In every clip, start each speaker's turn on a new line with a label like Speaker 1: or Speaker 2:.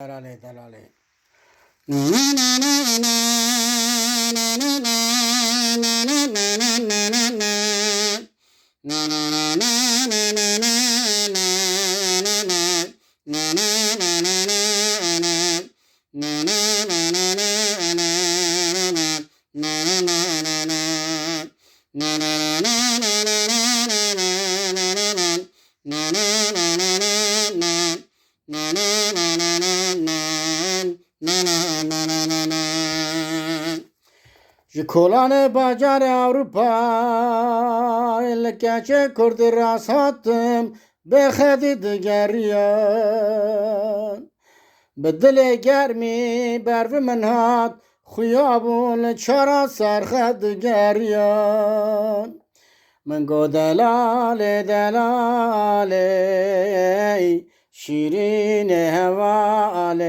Speaker 1: Delale delale. Kolane bacar Avrupa Elkeçe kurdu rasattım Behedi digeriyan Bedile germi bervi min hat Xuyabun çara serxe digeriyan Min go delale delale Şirin hevale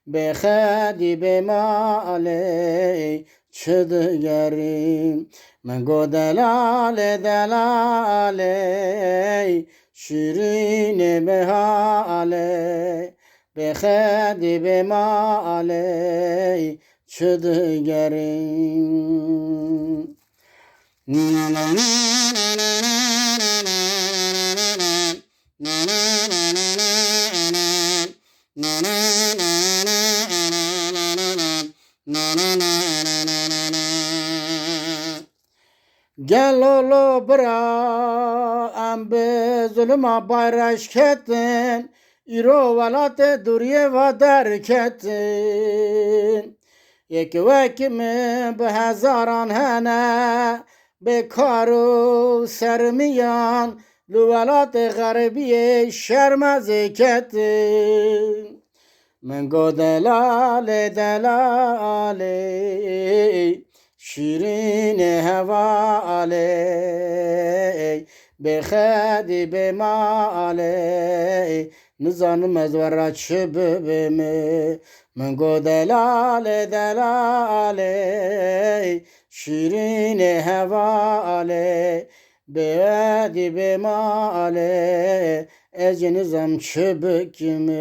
Speaker 1: Behedi bemale çdı gerim men go delale delale şirin behale behedi bemale çdı gerim Gel olo bra am be zulma bayraş ketin İro velate duriye ve derketin Yek vekimi be hezaran hene Bekaru sermiyan Lüvelate garibiye şermez ketin Men go delale delale şirin hevale Behedi bemale Nizanım ezvera çıbıbımı Men go delale delale şirin hevale Behedi bemale Ezi nizam çıbıkımı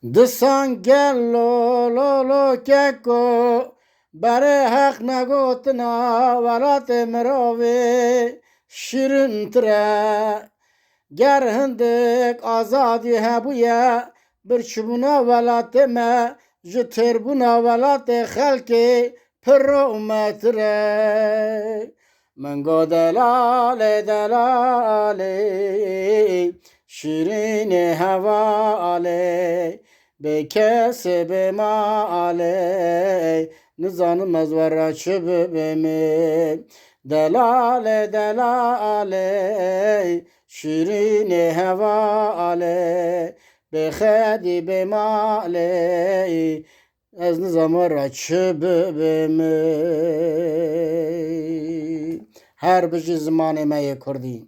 Speaker 1: Disan gel lo lo lo keko Bere hak negotna velat meravi şirin tre Ger hindik azadi hebuye Bir çubuna velat me Jiter buna velat xelki Pirometre Men go delale delale şirin hevale Bekese male Nizanım ezvera çıbıbımı Delale delale Şirin hevale Behedi bemale Ez nizamara çıbıbımı Her bir zamanı meye kurdi